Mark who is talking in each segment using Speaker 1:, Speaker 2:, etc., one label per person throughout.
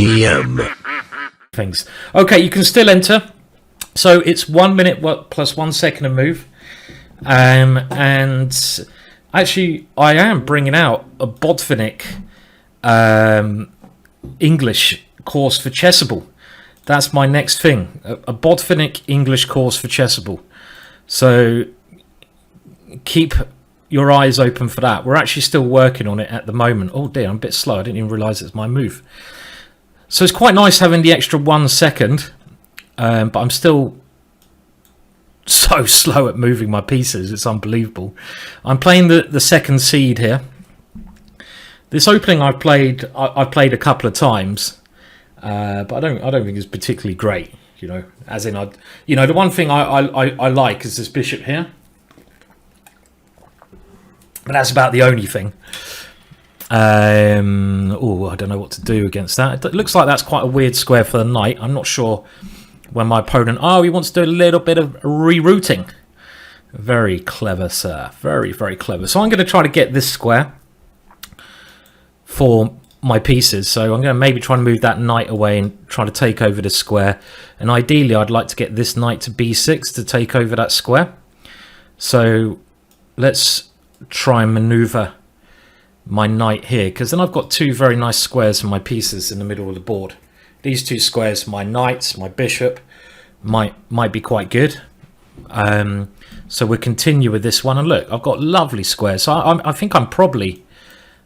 Speaker 1: GingerGM.
Speaker 2: Things. Okay, you can still enter. So it's 1 minute plus 1 second of move. And actually, I am bringing out a Bodfinik English course for Chessable. That's my next thing. A Bodfinik English course for Chessable. So keep your eyes open for that. We're actually still working on it at the moment. Oh dear, I'm a bit slow. I didn't even realise it's my move. So it's quite nice having the extra 1 second. But I'm still so slow at moving my pieces. It's unbelievable. I'm playing the second seed here. This opening I've played a couple of times, but I don't think it's particularly great. You know, as in the one thing I like is this bishop here, but that's about the only thing. Oh, I don't know what to do against that. It looks like that's quite a weird square for the knight. I'm not sure when my opponent... Oh, he wants to do a little bit of rerouting. Very clever, sir. Very, very clever. So I'm going to try to get this square for my pieces. So I'm going to maybe try and move that knight away and try to take over this square. And ideally, I'd like to get this knight to b6 to take over that square. So let's try and maneuver my knight here, because then I've got two very nice squares for my pieces in the middle of the board. These two squares, my knight, my bishop, might be quite good. So we'll continue with this one. And look, I've got lovely squares. So I think I'm probably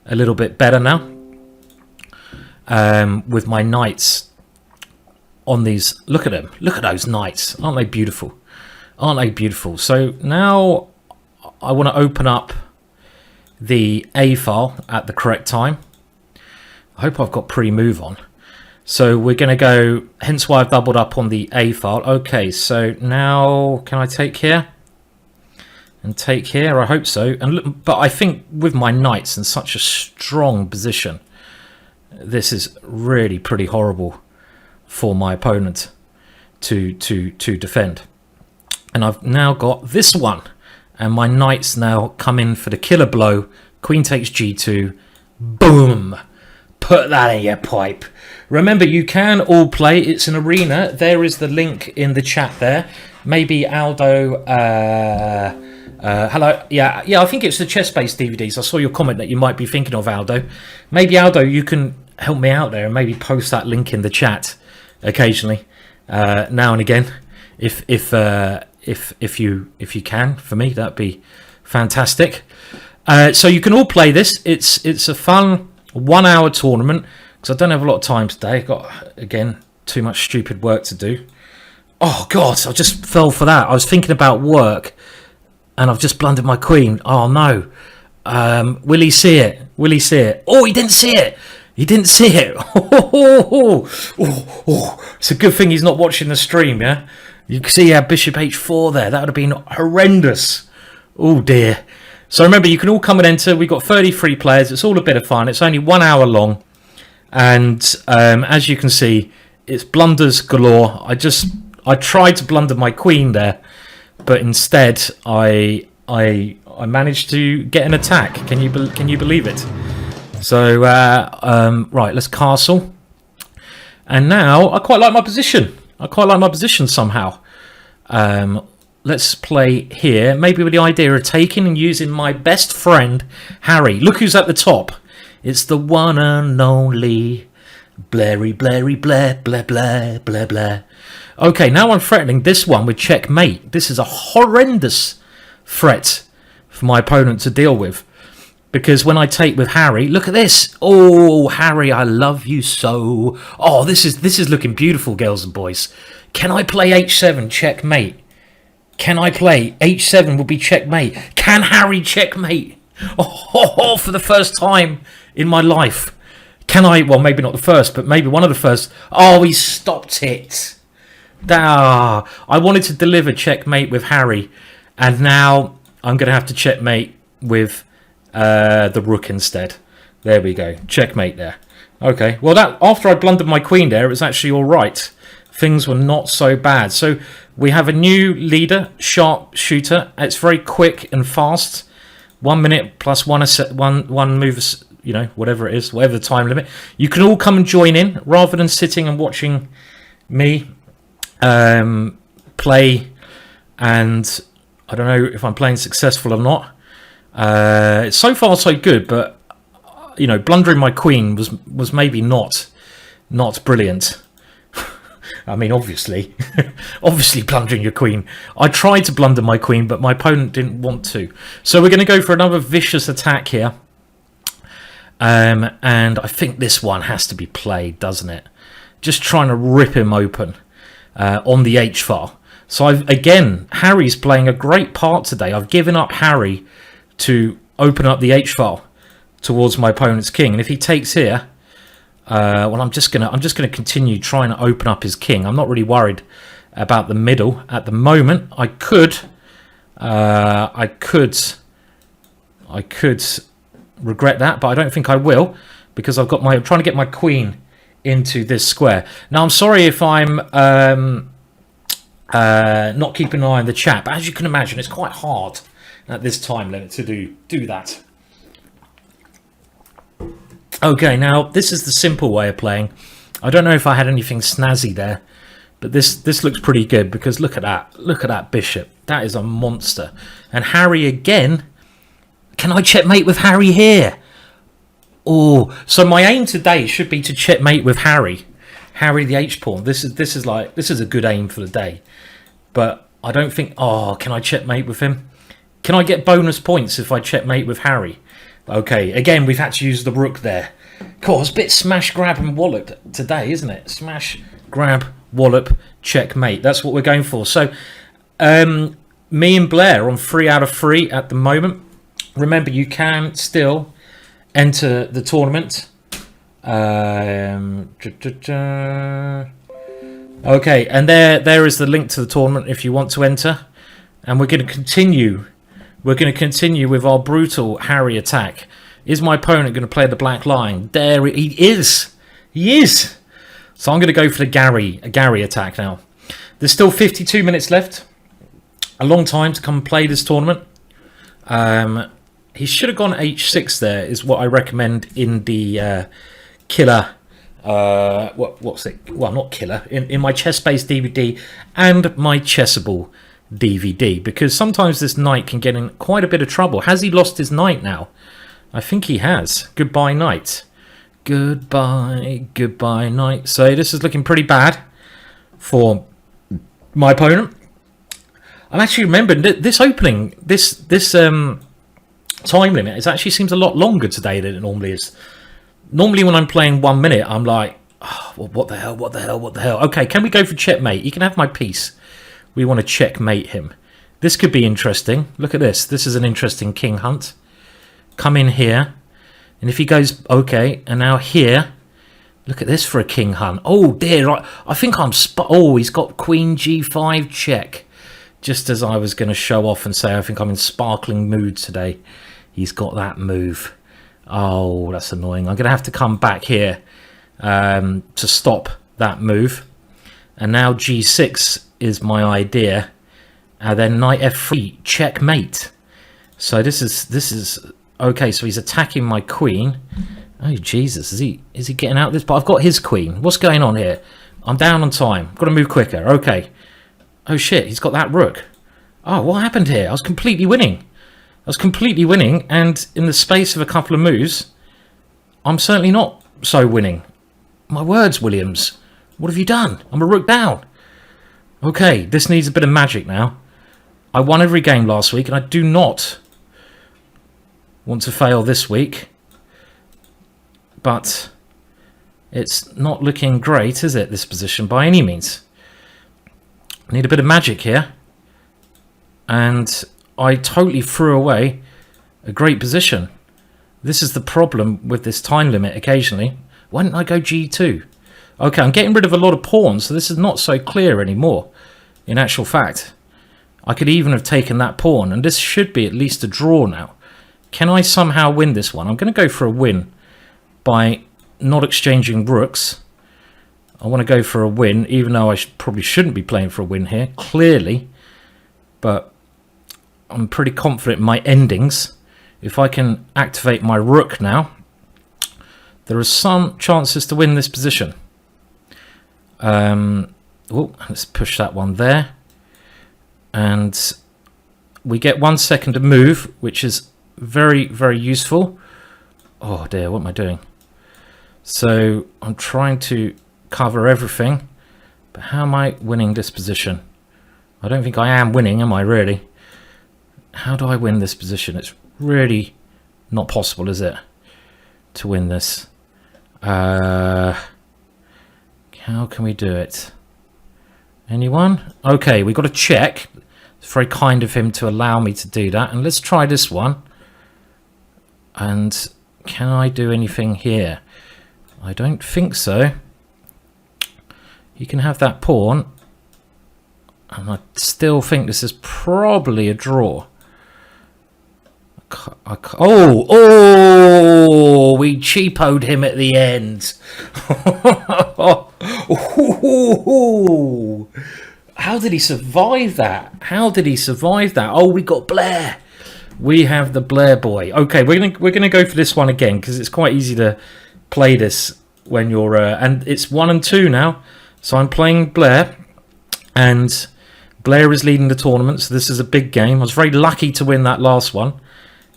Speaker 2: a little bit better now with my knights on these. Look at them. Look at those knights. Aren't they beautiful? Aren't they beautiful? So now I want to open up the A file at the correct time. I hope I've got pre-move on. So we're going to go, hence why I've doubled up on the A file. Okay, so now can I take here? And take here? I hope so. And look, but I think with my knights in such a strong position, this is really pretty horrible for my opponent to defend. And I've now got this one. And my knights now come in for the killer blow. Queen takes g2. Boom. Put that in your pipe. Remember, you can all play. It's an arena. There is the link in the chat there. Maybe Aldo... hello. Yeah, I think it's the chess-based DVDs. I saw your comment that you might be thinking of, Aldo. Maybe, Aldo, you can help me out there and maybe post that link in the chat occasionally, now and again. If you can, for me, that'd be fantastic. So you can all play this. It's a fun 1 hour tournament, because I don't have a lot of time today. I've got, again, too much stupid work to do. Oh God, I just fell for that. I was thinking about work and I've just blundered my queen. Oh no. Will he see it? Will he see it? Oh, he didn't see it. He didn't see it. It's a good thing he's not watching the stream, yeah? You can see he had bishop h4 there. That would have been horrendous. Oh dear. So remember, you can all come and enter. We've got 33 players. It's all a bit of fun. It's only 1 hour long. And as you can see, it's blunders galore. I tried to blunder my queen there, but instead I managed to get an attack. Can you believe it? So right, let's castle. And now I quite like my position. I quite like my position somehow. Let's play here. Maybe with the idea of taking and using my best friend, Harry. Look who's at the top. It's the one and only Blairy, Blairy, Blair, Blair, Blair, Blair, Blair. Okay, now I'm threatening this one with checkmate. This is a horrendous threat for my opponent to deal with. Because when I take with Harry, look at this. Oh, Harry, I love you so. Oh, this is looking beautiful, girls and boys. Can I play h7 checkmate? Can I play h7 will be checkmate? Can Harry checkmate? Oh, for the first time in my life. Can I? Well, maybe not the first, but maybe one of the first. Oh, he stopped it. I wanted to deliver checkmate with Harry, and now I'm going to have to checkmate with the rook instead. There we go. Checkmate there. Okay. Well, that after I blundered my queen there, it was actually all right. Things were not so bad. So we have a new leader, sharpshooter. It's very quick and fast. 1 minute plus one move, you know, whatever it is, whatever the time limit. You can all come and join in rather than sitting and watching me play. And I don't know if I'm playing successful or not. So far so good, but you know, blundering my queen was maybe not brilliant. I mean, obviously blundering your queen. I tried to blunder my queen, but my opponent didn't want to. So we're going to go for another vicious attack here. And I think this one has to be played, doesn't it? Just trying to rip him open on the H-file. So again, Harry's playing a great part today. I've given up Harry to open up the H-file towards my opponent's king. And if he takes here... well, I'm just gonna continue trying to open up his king. I'm not really worried about the middle at the moment. I could regret that, but I don't think I will, because I'm trying to get my queen into this square. Now, I'm sorry if I'm not keeping an eye on the chat, but as you can imagine, it's quite hard at this time limit to do that. Okay, now this is the simple way of playing. I don't know if I had anything snazzy there, but this looks pretty good, because look at that. Look at that bishop. That is a monster. And Harry again. Can I checkmate with Harry here? Oh, so my aim today should be to checkmate with Harry. Harry the H-pawn. This is a good aim for the day. But I don't think... Oh, can I checkmate with him? Can I get bonus points if I checkmate with Harry? Okay, again, we've had to use the rook there. Cool, it's a bit smash, grab and wallop today, isn't it? Smash, grab, wallop, checkmate. That's what we're going for. So, me and Blair are on 3 out of 3 at the moment. Remember, you can still enter the tournament. Okay, and there is the link to the tournament if you want to enter. And we're going to continue. We're going to continue with our brutal Harry attack. Is my opponent going to play the black line? There he is. He is. So I'm going to go for the Gary attack now. There's still 52 minutes left. A long time to come and play this tournament. He should have gone h6 there, is what I recommend in the killer... what's it? Well, not killer. In my chess-based DVD and my chessable DVD, because sometimes this knight can get in quite a bit of trouble. Has he lost his knight now? I think he has. Goodbye, knight. Goodbye knight. So this is looking pretty bad for my opponent. I'm actually remembering this opening, this time limit, it actually seems a lot longer today than it normally is. Normally when I'm playing 1 minute, I'm like, oh, what the hell? Okay, can we go for checkmate? You can have my piece. We want to checkmate him. This could be interesting. Look at this. This is an interesting king hunt. Come in here. And if he goes, okay, and now here. Look at this for a king hunt. Oh, dear. I think I'm... Oh, he's got queen g5 check. Just as I was going to show off and say I think I'm in sparkling mood today. He's got that move. Oh, that's annoying. I'm going to have to come back here to stop that move. And now g6 is my idea. And then knight f3, checkmate. So this is okay. So he's attacking my queen. Oh Jesus, is he getting out of this? But I've got his queen. What's going on here? I'm down on time. Got to move quicker. Okay. Oh shit, he's got that rook. Oh, what happened here? I was completely winning. And in the space of a couple of moves, I'm certainly not so winning. My words, Williams. What have you done? I'm a rook down. Okay, this needs a bit of magic now. I won every game last week, and I do not want to fail this week. But it's not looking great, is it, this position, by any means? I need a bit of magic here. And I totally threw away a great position. This is the problem with this time limit occasionally. Why didn't I go g2? Okay, I'm getting rid of a lot of pawns, so this is not so clear anymore. In actual fact, I could even have taken that pawn, and this should be at least a draw now. Can I somehow win this one? I'm going to go for a win by not exchanging rooks. I want to go for a win, even though I probably shouldn't be playing for a win here, clearly. But I'm pretty confident in my endings. If I can activate my rook now, there are some chances to win this position. Let's push that one there. And we get 1 second to move, which is very, very useful. Oh dear, what am I doing? So I'm trying to cover everything. But how am I winning this position? I don't think I am winning, am I really? How do I win this position? It's really not possible, is it? To win this. How can we do it? Anyone? Okay, we've got to check. It's very kind of him to allow me to do that. And let's try this one. And can I do anything here? I don't think so. You can have that pawn. And I still think this is probably a draw. Oh, we cheapoed him at the end. How did he survive that? How did he survive that? Oh, we got Blair. We have the Blair boy. Okay, we're gonna go for this one again because it's quite easy to play this when you're and it's 1 and 2 now. So I'm playing Blair, and Blair is leading the tournament. So this is a big game. I was very lucky to win that last one.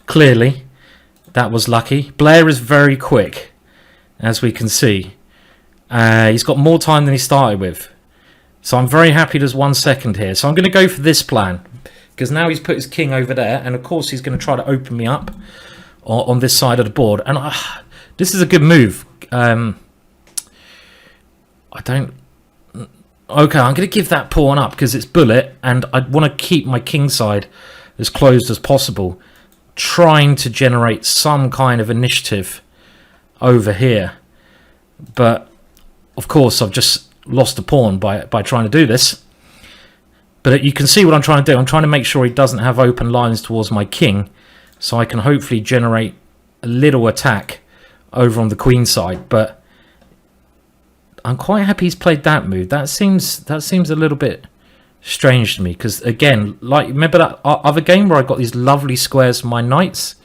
Speaker 2: Clearly, that was lucky. Blair is very quick, as we can see. He's got more time than he started with. So I'm very happy there's 1 second here. So I'm going to go for this plan. Because now he's put his king over there. And of course he's going to try to open me up on this side of the board. And this is a good move. I don't... Okay, I'm going to give that pawn up because it's bullet. And I want to keep my king side as closed as possible. Trying to generate some kind of initiative over here. But, of course, I've just lost a pawn by trying to do this. But you can see what I'm trying to do. I'm trying to make sure he doesn't have open lines towards my king, so I can hopefully generate a little attack over on the queen side. But I'm quite happy he's played that move. That seems a little bit strange to me, because again, like, remember that other game where I got these lovely squares for my knights?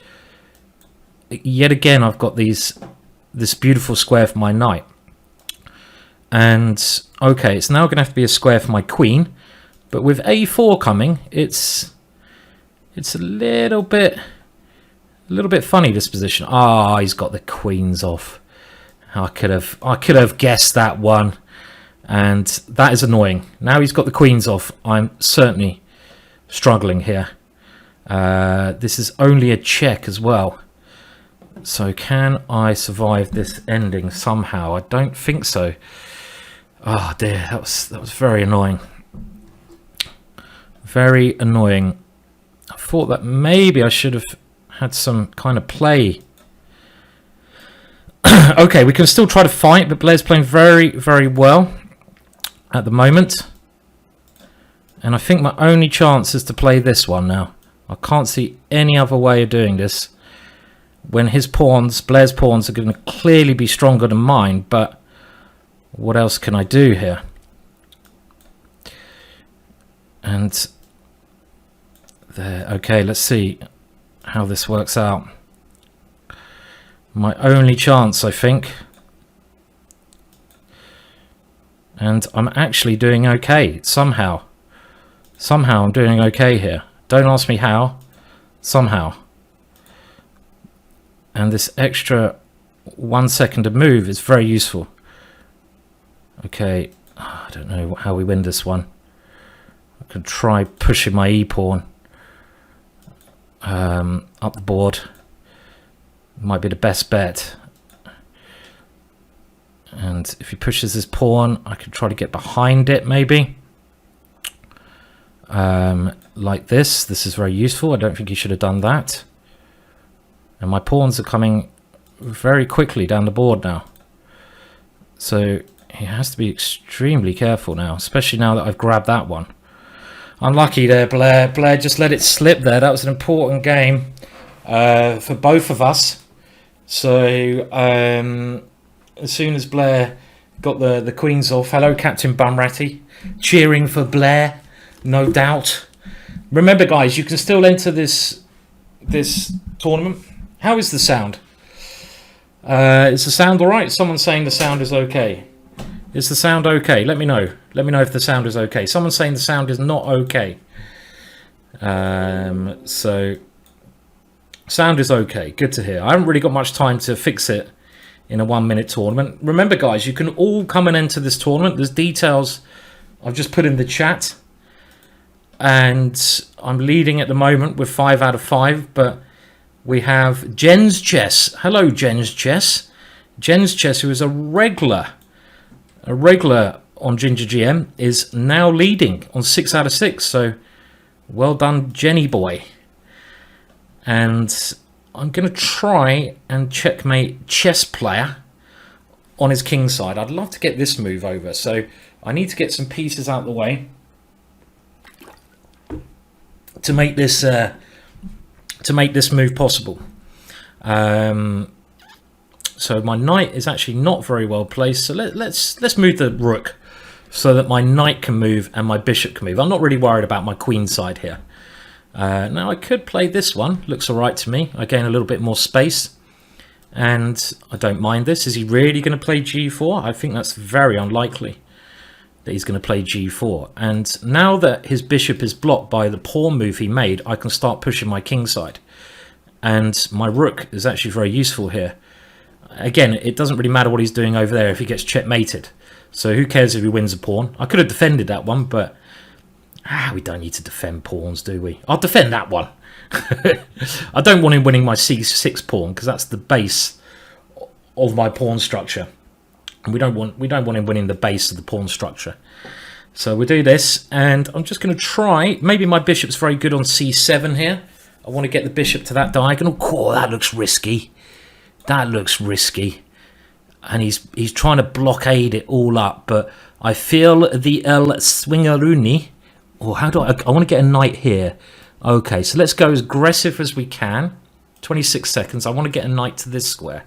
Speaker 2: Yet again, I've got this beautiful square for my knight. And okay, it's now going to have to be a square for my queen. But with a4 coming, it's a little bit funny, this position. Ah, he's got the queens off. I could have guessed that one, and that is annoying. Now he's got the queens off. I'm certainly struggling here. This is only a check as well. So can I survive this ending somehow? I don't think so. Oh dear, that was very annoying. Very annoying. I thought that maybe I should have had some kind of play. Okay, we can still try to fight, but Blair's playing very, very well at the moment. And I think my only chance is to play this one now. I can't see any other way of doing this. When his pawns, Blair's pawns, are going to clearly be stronger than mine, but what else can I do here? And there, okay, let's see how this works out. My only chance, I think. And I'm actually doing okay, somehow. Somehow I'm doing okay here. Don't ask me how. Somehow. And this extra 1 second to move is very useful. Okay, I don't know how we win this one. I could try pushing my e-pawn up the board. Might be the best bet. And if he pushes his pawn, I could try to get behind it, maybe. Like this. This is very useful. I don't think he should have done that. And my pawns are coming very quickly down the board now. So he has to be extremely careful now, especially now that I've grabbed that one. Unlucky there, Blair. Blair just let it slip there. That was an important game for both of us. So as soon as Blair got the queens off, hello Captain Bumratty, cheering for Blair, no doubt. Remember, guys, you can still enter this tournament. How is the sound? Is the sound alright? Someone's saying the sound is okay. Is the sound okay? Let me know. Let me know if the sound is okay. Someone's saying the sound is not okay. So, sound is okay. Good to hear. I haven't really got much time to fix it in a 1 minute tournament. Remember, guys, you can all come and enter this tournament. There's details I've just put in the chat. And I'm leading at the moment with 5 out of 5. But we have Jen's Chess. Hello, Jen's Chess. Jen's Chess, who is a regular on GingerGM, is now leading on 6 out of 6. So, well done, Jenny boy. And I'm going to try and checkmate Chess Player on his king side. I'd love to get this move over. So, I need to get some pieces out of the way to make this move possible. So my knight is actually not very well placed. So let's move the rook so that my knight can move and my bishop can move. I'm not really worried about my queen side here. Now I could play this one. Looks all right to me. I gain a little bit more space, and I don't mind this. Is he really going to play g4? I think that's very unlikely that he's going to play g4. And now that his bishop is blocked by the pawn move he made, I can start pushing my king side. And my rook is actually very useful here. Again, it doesn't really matter what he's doing over there if he gets checkmated. So who cares if he wins a pawn? I could have defended that one, but we don't need to defend pawns, do we? I'll defend that one. I don't want him winning my c6 pawn because that's the base of my pawn structure. And we don't want him winning the base of the pawn structure. So we'll do this, and I'm just going to try. Maybe my bishop's very good on c7 here. I want to get the bishop to that diagonal. Oh, that looks risky. That looks risky. And he's trying to blockade it all up. But I feel the El Swingaruni. Oh, how do I want to get a knight here. Okay, so let's go as aggressive as we can. 26 seconds. I want to get a knight to this square.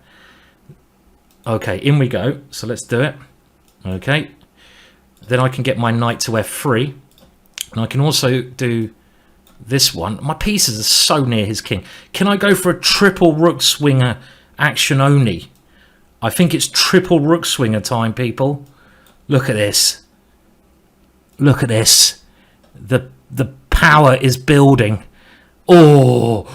Speaker 2: Okay, in we go. So let's do it. Okay. Then I can get my knight to f3. And I can also do this one. My pieces are so near his king. Can I go for a triple rook swinger action only? I think it's triple rook swinger time, people. Look at this. Look at this. The power is building. Oh,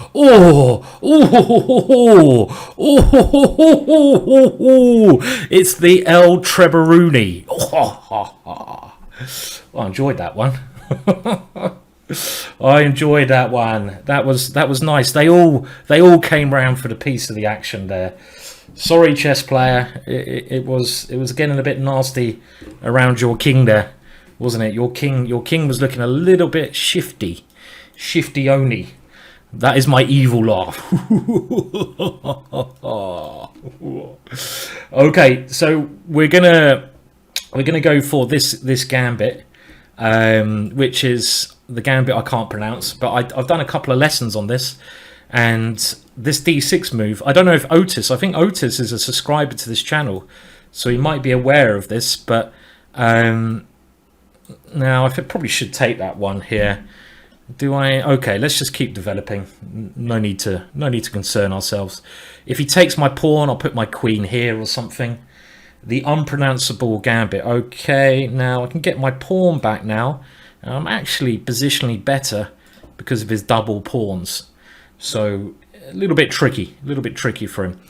Speaker 2: it's the El Treberuni. I enjoyed that one. I enjoyed that one. That was nice. They all came round for the piece of the action there. Sorry, chess player. It was getting a bit nasty around your king there, wasn't it? Your king was looking a little bit shifty only. That is my evil laugh. Okay, so we're gonna go for this gambit, which is the gambit I can't pronounce, but I've done a couple of lessons on this, and this d6 move. I don't know if Otis. I think Otis is a subscriber to this channel, so he might be aware of this. But now I probably should take that one here. Do I? Okay, let's just keep developing. No need to concern ourselves. If he takes my pawn, I'll put my queen here or something. The unpronounceable gambit. Okay, now I can get my pawn back now. I'm actually positionally better because of his double pawns. So a little bit tricky for him.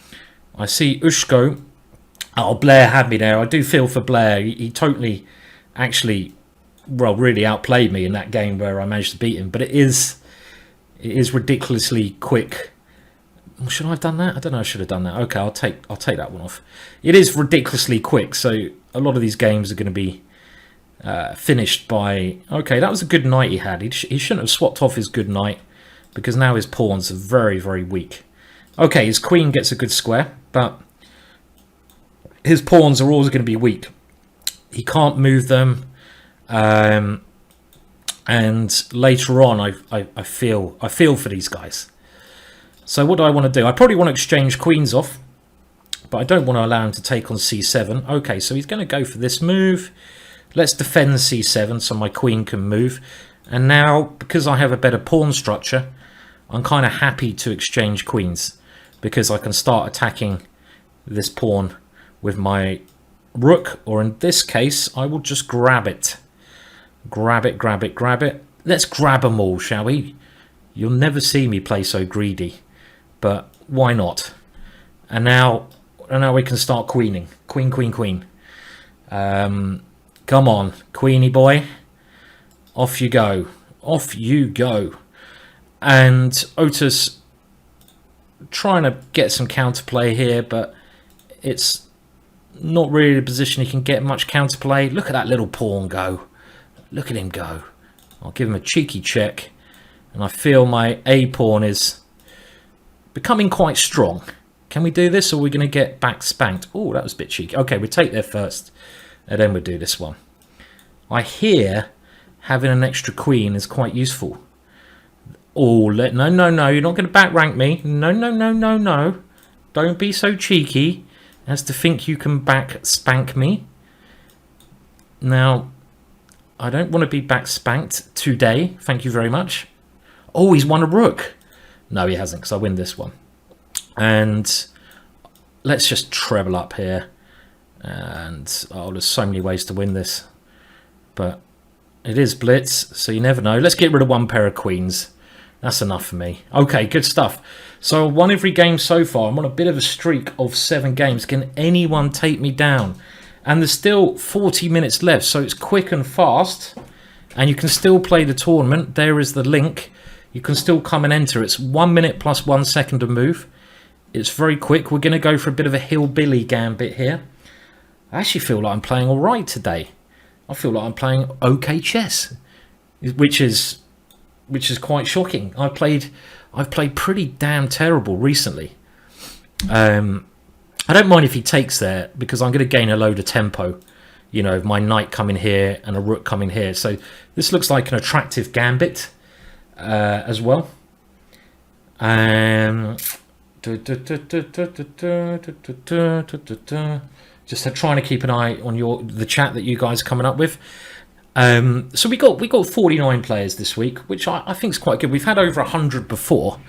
Speaker 2: I see Ushko. Oh, Blair had me there. I do feel for Blair. He totally, actually, well, really outplayed me in that game where I managed to beat him. But it is ridiculously quick. Should I have done that? I don't know. I should have done that. Okay, I'll take that one off. It is ridiculously quick. So a lot of these games are going to be finished by. Okay, that was a good knight he had. He shouldn't have swapped off his good knight because now his pawns are very, very weak. Okay, his queen gets a good square, but his pawns are always going to be weak. He can't move them. And later on, I feel for these guys. So what do I want to do? I probably want to exchange queens off, but I don't want to allow him to take on c7. Okay, so he's going to go for this move. Let's defend c7 so my queen can move. And now, because I have a better pawn structure, I'm kind of happy to exchange queens because I can start attacking this pawn with my rook, or in this case, I will just grab it. Grab it, grab it, grab it. Let's grab them all, shall we? You'll never see me play so greedy, but why not? And now we can start queening. Queen, queen, queen. Come on, Queenie boy. Off you go. Off you go. And Otis trying to get some counterplay here, but it's not really a position he can get much counterplay. Look at that little pawn go. Look at him go. I'll give him a cheeky check. And I feel my A pawn is becoming quite strong. Can we do this, or are we going to get back spanked? Oh, that was a bit cheeky. Okay, we'll take there first, and then we'll do this one. I hear having an extra queen is quite useful. Oh, no, no, no. You're not going to back rank me. No, no, no, no, no. Don't be so cheeky as to think you can back spank me. Now, I don't want to be back spanked today. Thank you very much. Oh, he's won a rook. No, he hasn't, because I win this one. And let's just treble up here. And oh, there's so many ways to win this. But it is blitz, so you never know. Let's get rid of one pair of queens. That's enough for me. Okay, good stuff. So I won every game so far. I'm on a bit of a streak of 7 games. Can anyone take me down? And there's still 40 minutes left, so it's quick and fast. And you can still play the tournament. There is the link. You can still come and enter. It's 1 minute plus 1 second to move. It's very quick. We're going to go for a bit of a hillbilly gambit here. I actually feel like I'm playing all right today. I feel like I'm playing okay chess, which is quite shocking. I've played pretty damn terrible recently. I don't mind if he takes there, because I'm going to gain a load of tempo. You know, my knight coming here and a rook coming here. So this looks like an attractive gambit as well. Just trying to keep an eye on the chat that you guys are coming up with. So we got 49 players this week, which I think is quite good. We've had over 100 before.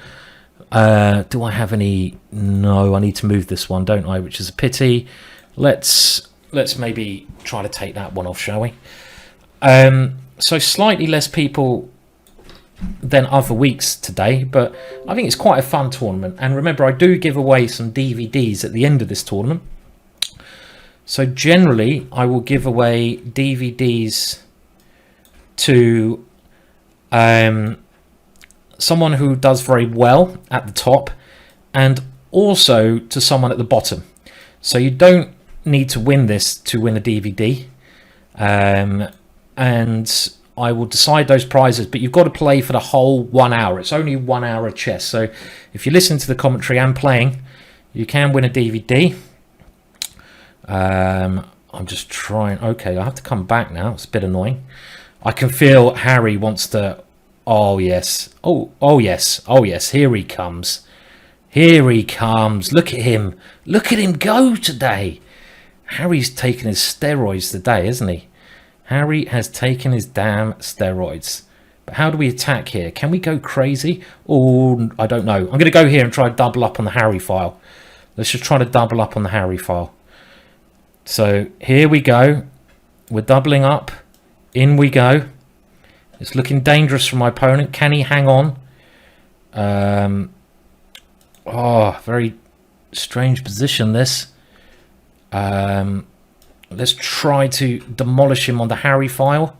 Speaker 2: Do I have any? No, I need to move this one, don't I? Which is a pity. Let's maybe try to take that one off, shall we? So slightly less people than other weeks today, but I think it's quite a fun tournament. And remember, I do give away some DVDs at the end of this tournament. So generally, I will give away DVDs to someone who does very well at the top, and also to someone at the bottom. So you don't need to win this to win a DVD. And I will decide those prizes, but you've got to play for the whole 1 hour. It's only 1 hour of chess. So if you listen to the commentary and playing, you can win a DVD. I'm just trying. Okay, I have to come back now. It's a bit annoying. I can feel Harry wants to. Oh yes. Oh yes. Oh yes. Here he comes. Here he comes. Look at him. Look at him go today. Harry's taken his steroids today, isn't he? Harry has taken his damn steroids. But how do we attack here? Can we go crazy? Oh, I don't know. I'm going to go here and try to double up on the Harry file. Let's just try to double up on the Harry file. So here we go. We're doubling up. In we go. It's looking dangerous for my opponent. Can he hang on? Oh, very strange position this. Let's try to demolish him on the Harry file.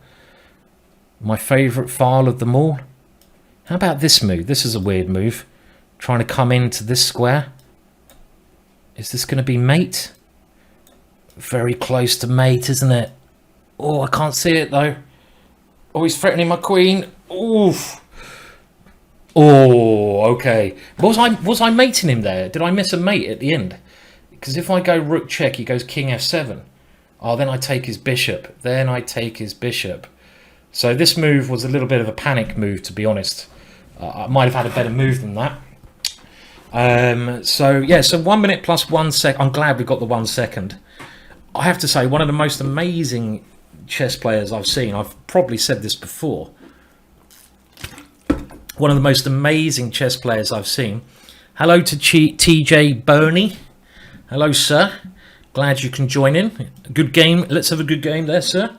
Speaker 2: My favourite file of them all. How about this move? This is a weird move. Trying to come into this square. Is this going to be mate? Very close to mate, isn't it? Oh, I can't see it though. Oh, he's threatening my queen. Oof. Oh, okay. Was I mating him there? Did I miss a mate at the end? Because if I go rook check, he goes king f7. Oh, then I take his bishop. Then I take his bishop. So this move was a little bit of a panic move, to be honest. I might have had a better move than that. So 1 minute plus 1 sec. I'm glad we got the 1 second. I have to say, one of the most amazing chess players I've seen. I've probably said this before. One of the most amazing chess players I've seen. Hello to TJ Burney. Hello, sir. Glad you can join in. Good game. Let's have a good game there, sir.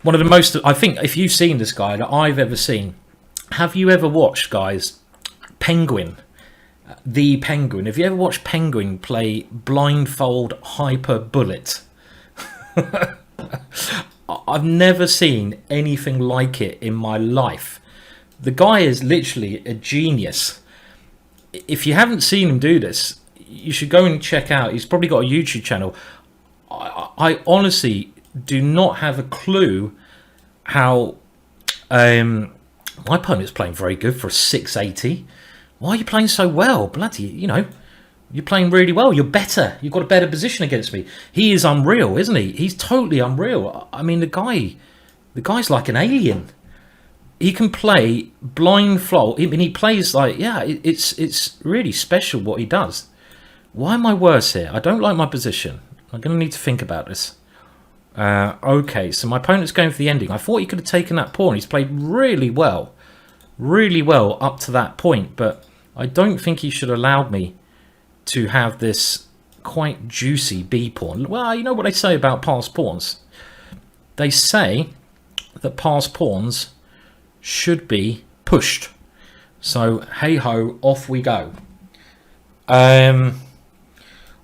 Speaker 2: One of the most, I think, if you've seen this guy that I've ever seen, have you ever watched, guys, Penguin? The Penguin. Have you ever watched Penguin play blindfold hyper bullet? I've never seen anything like it in my life. The guy is literally a genius. If you haven't seen him do this, you should go and check out. He's probably got a YouTube channel. I honestly do not have a clue how my opponent's playing very good for a 680. Why are you playing so well? Bloody, you're playing really well. You're better. You've got a better position against me. He is unreal, isn't he? He's totally unreal. I mean, the guy's like an alien. He can play blindfold. I mean, he plays like, yeah, it's really special what he does. Why am I worse here? I don't like my position. I'm going to need to think about this. Okay, so my opponent's going for the ending. I thought he could have taken that pawn. He's played really well up to that point, but I don't think he should have allowed me to have this quite juicy B pawn. Well, you know what they say about passed pawns? They say that passed pawns should be pushed. So hey ho, off we go.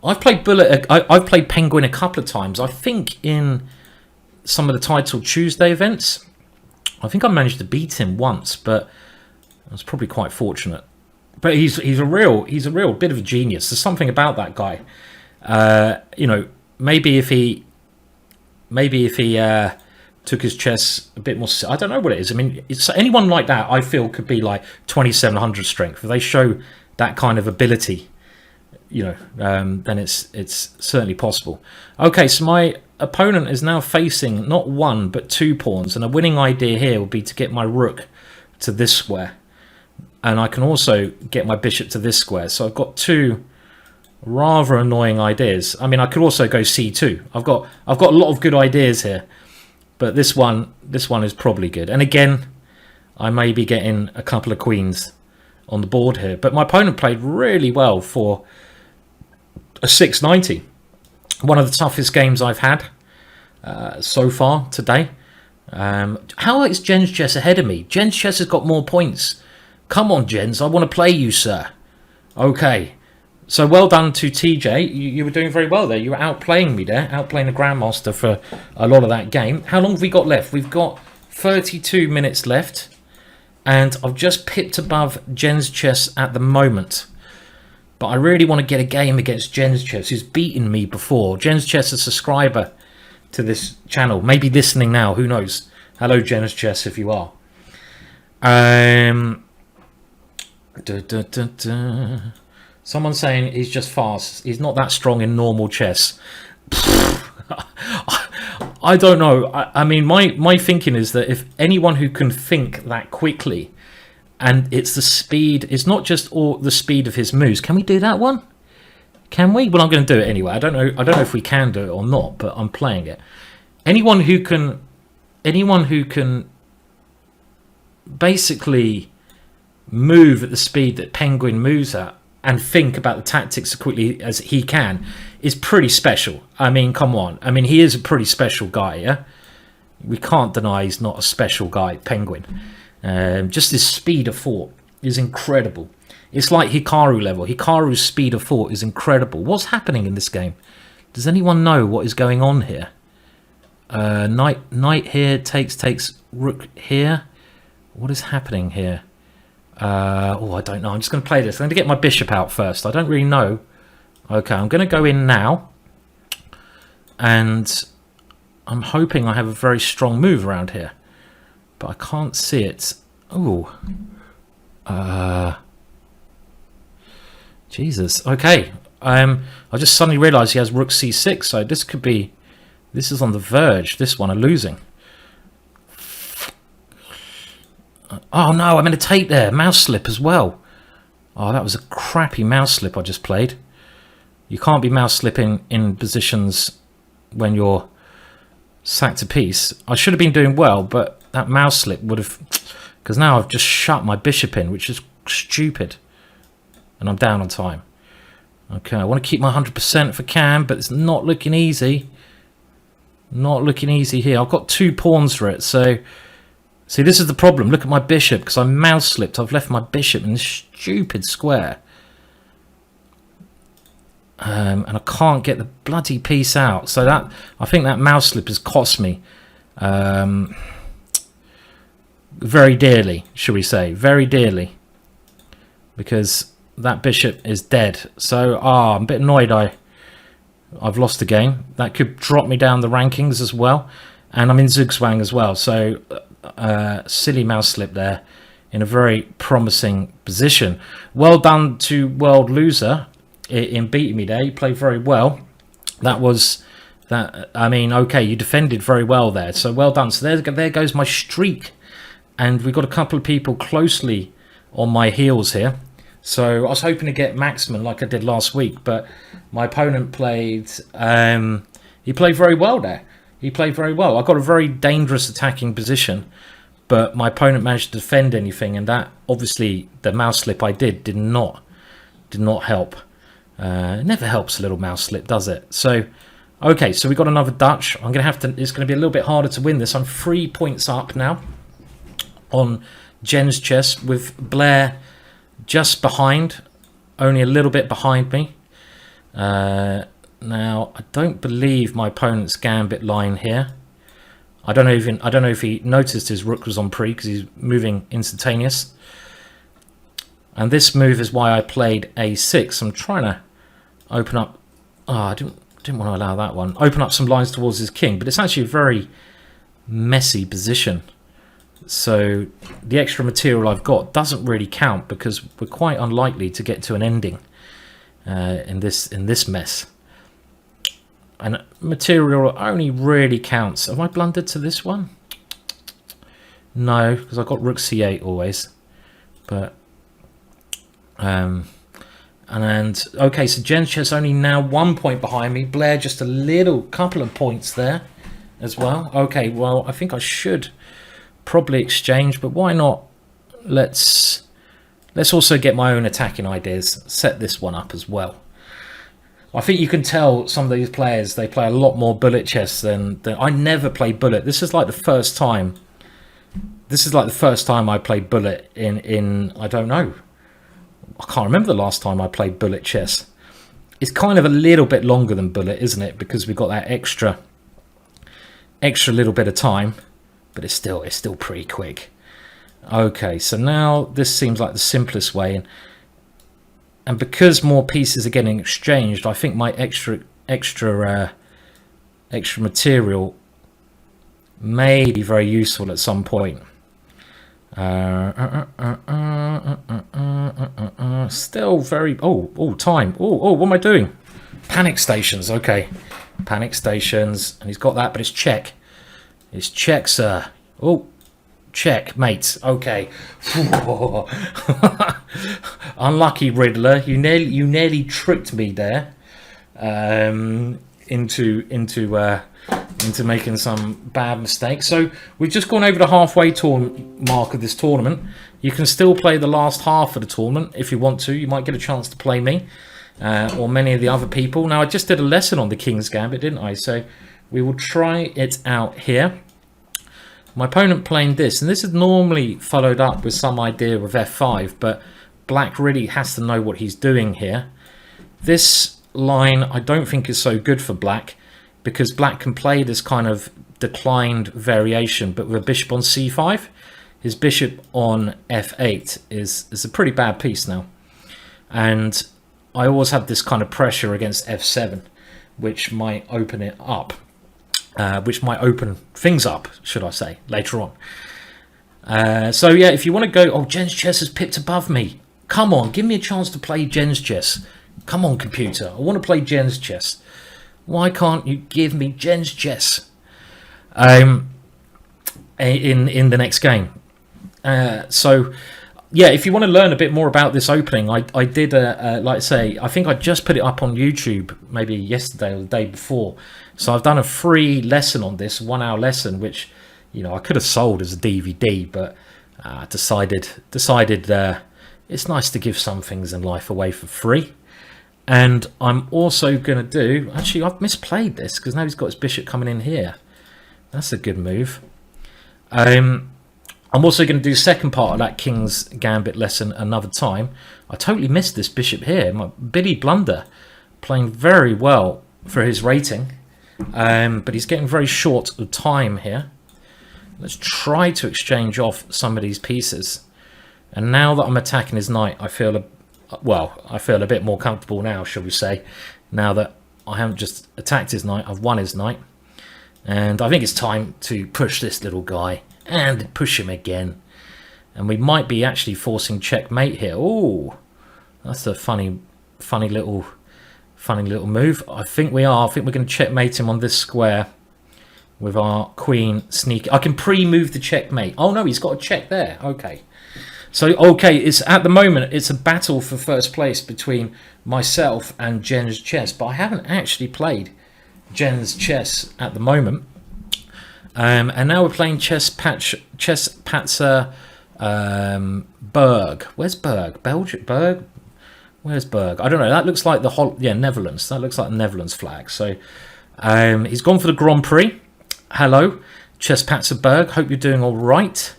Speaker 2: I've played bullet. I've played Penguin a couple of times. I think in some of the Title Tuesday events, I think I managed to beat him once, but I was probably quite fortunate. But he's a real bit of a genius. There's something about that guy. Maybe if he took his chess a bit more, I don't know what it is. I mean, it's anyone like that. I feel could be like 2700 strength. If they show that kind of ability, then it's certainly possible. Okay, so my opponent is now facing not one but two pawns, and a winning idea here would be to get my rook to this square, and I can also get my bishop to this square. So I've got two rather annoying ideas. I mean, I could also go c2. I've got a lot of good ideas here, but this one is probably good. And again, I may be getting a couple of queens on the board here, but my opponent played really well for a 690. One of the toughest games I've had so far today. How is Jens Chess ahead of me? Jens Chess has got more points. Come on, Jens, I want to play you, sir. Okay, so well done to TJ. You were doing very well there. You were outplaying me there, outplaying the Grandmaster for a lot of that game. How long have we got left? We've got 32 minutes left, and I've just pipped above Jens Chess at the moment. But I really want to get a game against Jens Chess, who's beaten me before. Jens Chess, a subscriber to this channel, maybe listening now, who knows. Hello, Jens Chess, if you are. Someone saying he's just fast. He's not that strong in normal chess. I don't know. I mean, my thinking is that if anyone who can think that quickly, and it's the speed, it's not just all the speed of his moves. Can we do that one? Can we? Well, I'm going to do it anyway. I don't know if we can do it or not, but I'm playing it. Anyone who can basically move at the speed that Penguin moves at and think about the tactics as quickly as he can is pretty special. I mean, come on. I mean, he is a pretty special guy, yeah? We can't deny he's not a special guy, Penguin. Just his speed of thought is incredible. It's like Hikaru level. Hikaru's speed of thought is incredible. What's happening in this game? Does anyone know what is going on here? Knight here, takes rook here. What is happening here? I don't know. I'm just going to play this. I'm going to get my bishop out first. I don't really know. Okay, I'm going to go in now. And I'm hoping I have a very strong move around here. But I can't see it. Oh. Jesus. Okay. I just suddenly realised he has rook c6. So this could be... This is on the verge. This one, I'm losing. Oh no, I'm going to take there. Mouse slip as well. Oh, that was a crappy mouse slip I just played. You can't be mouse slipping in positions when you're sacked to piece. I should have been doing well, but that mouse slip would have... Because now I've just shut my bishop in, which is stupid. And I'm down on time. Okay, I want to keep my 100% if I can, but it's not looking easy. Not looking easy here. I've got 2 pawns for it, so... See, this is the problem. Look at my bishop, because I mouse slipped. I've left my bishop in this stupid square. And I can't get the bloody piece out. So that, I think that mouse slip has cost me very dearly, shall we say. Very dearly. Because that bishop is dead. So, I'm a bit annoyed I've lost the game. That could drop me down the rankings as well. And I'm in Zugzwang as well. So, silly mouse slip there. In a very promising position. Well done to World Loser in beating me there. You played very well. That was... that. I mean, okay, you defended very well there. So, well done. So, there goes my streak. And we've got a couple of people closely on my heels here. So I was hoping to get Maxman like I did last week, but my opponent played... he played very well there. He played very well. I got a very dangerous attacking position, but my opponent managed to defend anything, and that, obviously, the mouse slip I did not help. It never helps a little mouse slip, does it? So, okay, so we got another Dutch. I'm going to have to... It's going to be a little bit harder to win this. I'm 3 points up now on Jen's chess with Blair just behind, only a little bit behind me. Now, I don't believe my opponent's gambit line here. I don't know if he noticed his rook was on pre because he's moving instantaneous. And this move is why I played a6. I'm trying to open up. Oh, I didn't want to allow that one. Open up some lines towards his king, but it's actually a very messy position. So the extra material I've got doesn't really count because we're quite unlikely to get to an ending in this mess. And material only really counts. Have I blundered to this one? No, because I've got rook c8 always. But and okay, so Jen's chess only now 1 point behind me. Blair just a couple of points there as well. Okay, well I think I should probably exchange, but why not? Let's also get my own attacking ideas. Set this one up as well. I think you can tell some of these players, they play a lot more bullet chess than I never play bullet. This is like the first time. This is like the first time I played bullet in I don't know. I can't remember the last time I played bullet chess. It's kind of a little bit longer than bullet, isn't it? Because we've got that extra little bit of time. But it's still pretty quick. Okay, so now this seems like the simplest way, and because more pieces are getting exchanged, I think my extra material may be very useful at some point. Still very time. What am I doing? Panic stations. Okay, panic stations, and he's got that, but it's check. It's check, sir. Oh, check, mate. Okay. Unlucky Riddler. You nearly tricked me there. Into making some bad mistakes. So we've just gone over the halfway mark of this tournament. You can still play the last half of the tournament if you want to. You might get a chance to play me or many of the other people. Now I just did a lesson on the King's Gambit, didn't I? So we will try it out here. My opponent playing this, and this is normally followed up with some idea of f5, but black really has to know what he's doing here. This line I don't think is so good for black, because black can play this kind of declined variation, but with a bishop on c5, his bishop on f8 is a pretty bad piece now. And I always have this kind of pressure against f7, which might open it up. Which might open things up, should I say, later on. So yeah, if you want to go... Oh, Jen's chess is pipped above me. Come on, give me a chance to play Jen's chess. Come on, computer. I want to play Jen's chess. Why can't you give me Jen's chess in the next game? So yeah, if you want to learn a bit more about this opening, I did, like I say, I think I just put it up on YouTube maybe yesterday or the day before. So I've done a free lesson on this, 1 hour lesson, which, you know, I could have sold as a DVD, but decided it's nice to give some things in life away for free. And I'm also going to do... Actually, I've misplayed this because now he's got his bishop coming in here. That's a good move. I'm also going to do second part of that King's Gambit lesson another time. I totally missed this bishop here. My Billy Blunder playing very well for his rating. But he's getting very short of time here. Let's try to exchange off some of these pieces. And now that I'm attacking his knight, I feel a bit more comfortable now, shall we say. Now that I haven't just attacked his knight, I've won his knight. And I think it's time to push this little guy and push him again. And we might be actually forcing checkmate here. Oh, that's a funny little move. I think we are. I think we're going to checkmate him on this square with our queen sneak. I can pre-move the checkmate. Oh no, he's got a check there. Okay. So, okay, it's at the moment, it's a battle for first place between myself and Jen's chess, but I haven't actually played Jen's chess at the moment. And now we're playing Chess Patzer Berg. Where's Berg? Belgium? Berg? Where's Berg? I don't know. That looks like the Netherlands. That looks like the Netherlands flag. So he's gone for the Grand Prix. Hello, Chess Patzer Berg. Hope you're doing all right.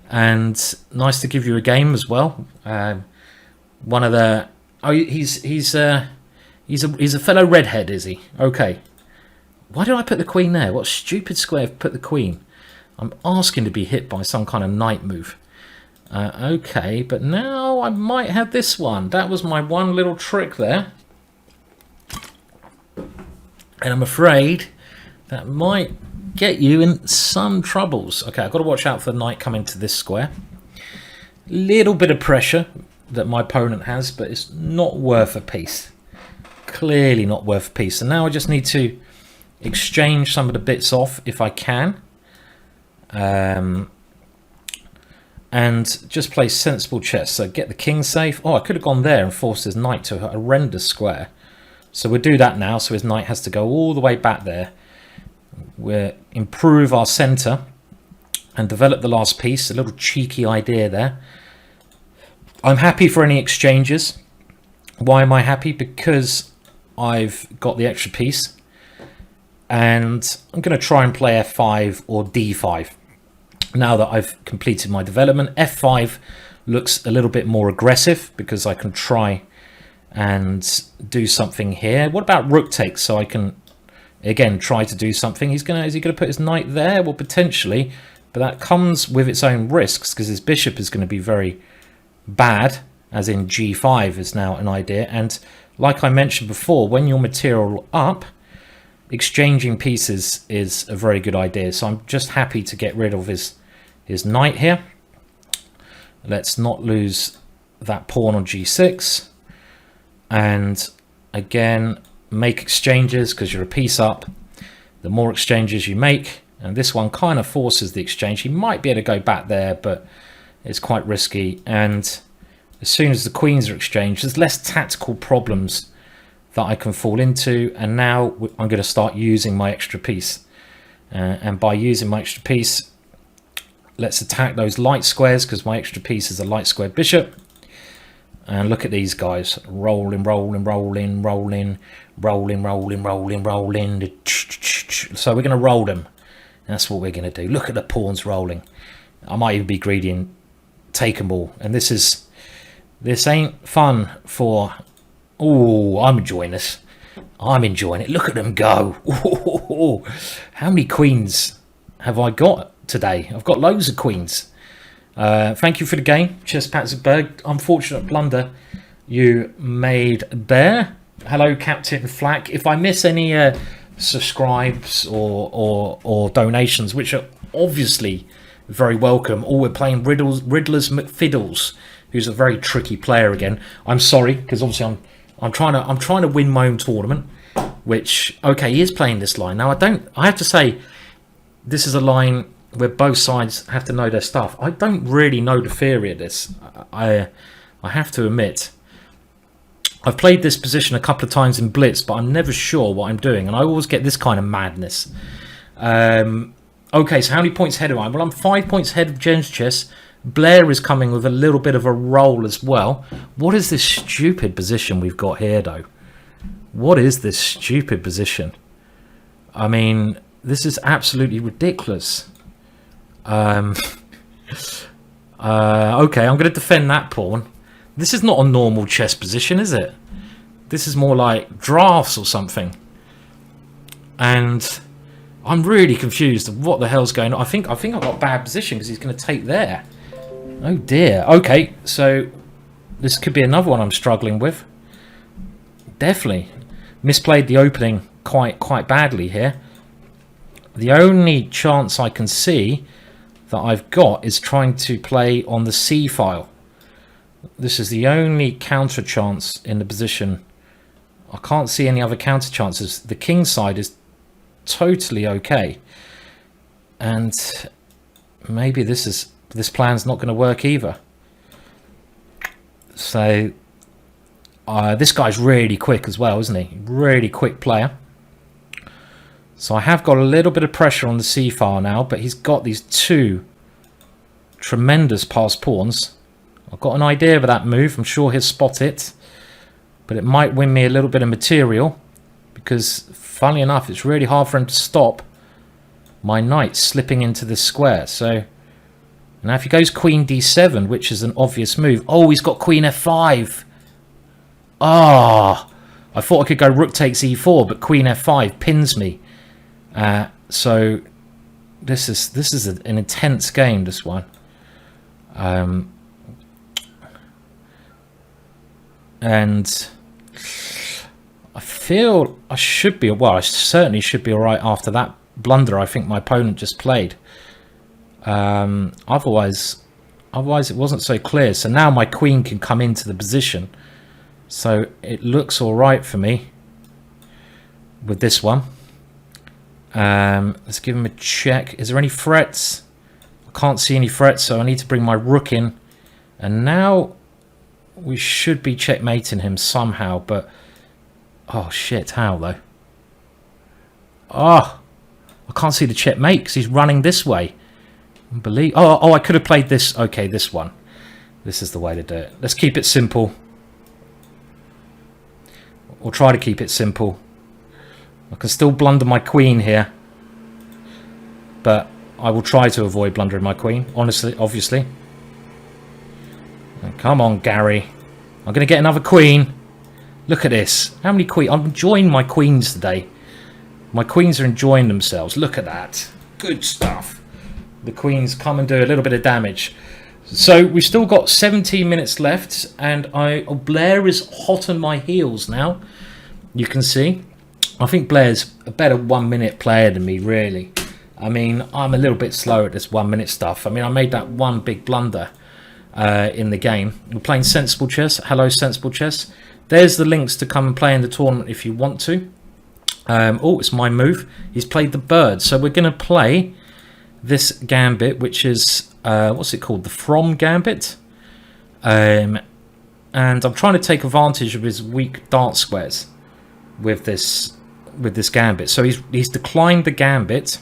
Speaker 2: And nice to give you a game as well. One of the he's a fellow redhead, is he? Okay. Why did I put the queen there? What stupid square put the queen? I'm asking to be hit by some kind of knight move. Okay, but now I might have this one. That was my one little trick there. And I'm afraid that might get you in some troubles. Okay, I've got to watch out for the knight coming to this square. Little bit of pressure that my opponent has, but it's not worth a piece. Clearly not worth a piece. And now I just need to exchange some of the bits off if I can. And just play sensible chess. So get the king safe. Oh, I could have gone there and forced his knight to a horrendous square. So we'll do that now. So his knight has to go all the way back there. We'll improve our center and develop the last piece. A little cheeky idea there. I'm happy for any exchanges. Why am I happy? Because I've got the extra piece. And I'm going to try and play f5 or d5. Now that I've completed my development, f5 looks a little bit more aggressive because I can try and do something here. What about rook takes? So I can again try to do something. Is he gonna put his knight there? Well, potentially, but that comes with its own risks because his bishop is going to be very bad, as in g5 is now an idea. And like I mentioned before, when your material up, exchanging pieces is a very good idea. So I'm just happy to get rid of his knight here. Let's not lose that pawn on g6. And again, make exchanges because you're a piece up. The more exchanges you make, and this one kind of forces the exchange. He might be able to go back there, but it's quite risky. And as soon as the queens are exchanged, there's less tactical problems that I can fall into. And now I'm going to start using my extra piece. And by using my extra piece, let's attack those light squares because my extra piece is a light square bishop. And look at these guys rolling, rolling, rolling, rolling, rolling, rolling, rolling, rolling. So we're going to roll them. That's what we're going to do. Look at the pawns rolling. I might even be greedy and take them all. And this ain't fun for... Oh, I'm enjoying this. I'm enjoying it. Look at them go. Ooh, how many queens have I got today? I've got loads of queens. Thank you for the game, Chess Patzer. Unfortunate blunder you made there. Hello, Captain Flack. If I miss any subscribes or donations, which are obviously very welcome, or we're playing Riddler's McFiddles, who's a very tricky player again. I'm sorry, because obviously I'm trying to win my own tournament. Which, okay, he is playing this line now. I have to say, this is a line where both sides have to know their stuff. I don't really know the theory of this. I have to admit. I've played this position a couple of times in Blitz, but I'm never sure what I'm doing, and I always get this kind of madness. Okay, so how many points ahead am I? Well, I'm 5 points ahead of Jen's chess, Blair is coming with a little bit of a roll as well. What is this stupid position we've got here, though? What is this stupid position? I mean, this is absolutely ridiculous. Okay, I'm going to defend that pawn. This is not a normal chess position, is it? This is more like drafts or something. And I'm really confused of what the hell's going on. I think I've got a bad position because he's going to take there. Oh dear. Okay, so this could be another one I'm struggling with. Definitely misplayed the opening quite badly here. The only chance I can see that I've got is trying to play on the C file. This is the only counter chance in the position. I can't see any other counter chances. The king side is totally okay, and maybe this plan's not going to work either. So this guy's really quick as well, isn't he? Really quick player. So I have got a little bit of pressure on the C file now, but he's got these two tremendous passed pawns. I've got an idea of that move. I'm sure he'll spot it, but it might win me a little bit of material, because funnily enough, it's really hard for him to stop my knight slipping into this square. So now if he goes queen d7, which is an obvious move. Oh, he's got queen f5. Ah, I thought I could go rook takes e4, but queen f5 pins me. So this is an intense game, this one. And I feel I should be, well, I certainly should be all right after that blunder I think my opponent just played. Otherwise it wasn't so clear. So now my queen can come into the position. So it looks all right for me with this one. Let's give him a check. Is there any threats? I can't see any threats, so I need to bring my rook in. And now we should be checkmating him somehow, but oh shit, how though? Oh, I can't see the checkmate because he's running this way. Oh, I could have played this. Okay, this one. This is the way to do it. Let's keep it simple. We'll try to keep it simple. I can still blunder my queen here, but I will try to avoid blundering my queen, honestly, obviously. Come on, Gary. I'm going to get another queen. Look at this. How many queens? I'm enjoying my queens today. My queens are enjoying themselves. Look at that. Good stuff. The queens come and do a little bit of damage. So we've still got 17 minutes left, and Blair is hot on my heels now. You can see. I think Blair's a better 1 minute player than me, really. I mean, I'm a little bit slow at this 1 minute stuff. I mean, I made that one big blunder in the game. We're playing Sensible Chess. Hello, Sensible Chess. There's the links to come and play in the tournament if you want to. Oh, it's my move. He's played the bird. So we're going to play this gambit, which is, what's it called? The From Gambit. And I'm trying to take advantage of his weak dart squares with this gambit. So he's declined the gambit.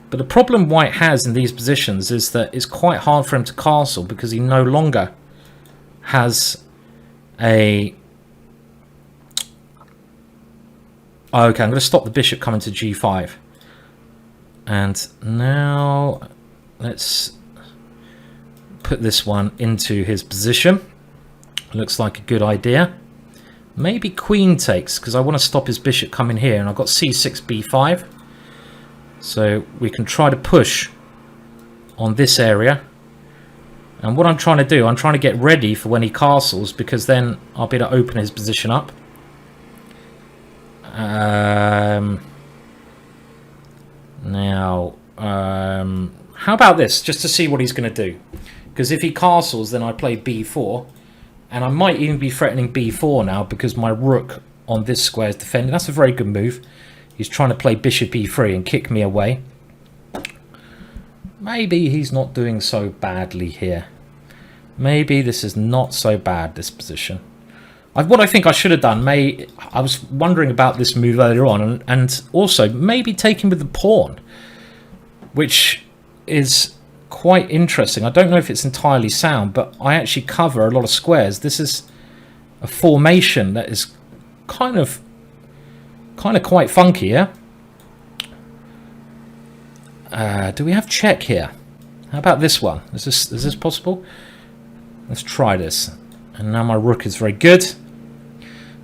Speaker 2: But the problem White has in these positions is that it's quite hard for him to castle because he no longer has a... Okay, I'm going to stop the bishop coming to g5. And now let's put this one into his position. Looks like a good idea. Maybe queen takes, because I want to stop his bishop coming here. And I've got c6, b5. So we can try to push on this area. And what I'm trying to do, I'm trying to get ready for when he castles, because then I'll be able to open his position up. Now, how about this, just to see what he's going to do? Because if he castles, then I play b4. And I might even be threatening b4 now, because my rook on this square is defending. That's a very good move. He's trying to play bishop e3 and kick me away. Maybe he's not doing so badly here. Maybe this is not so bad, this position. What I think I should have done, I was wondering about this move earlier on, and also maybe taking with the pawn, which is quite interesting. I don't know if it's entirely sound, but I actually cover a lot of squares. This is a formation that is kind of quite funky, yeah? Do we have check here? How about this one? Is this possible? Let's try this. And now my rook is very good.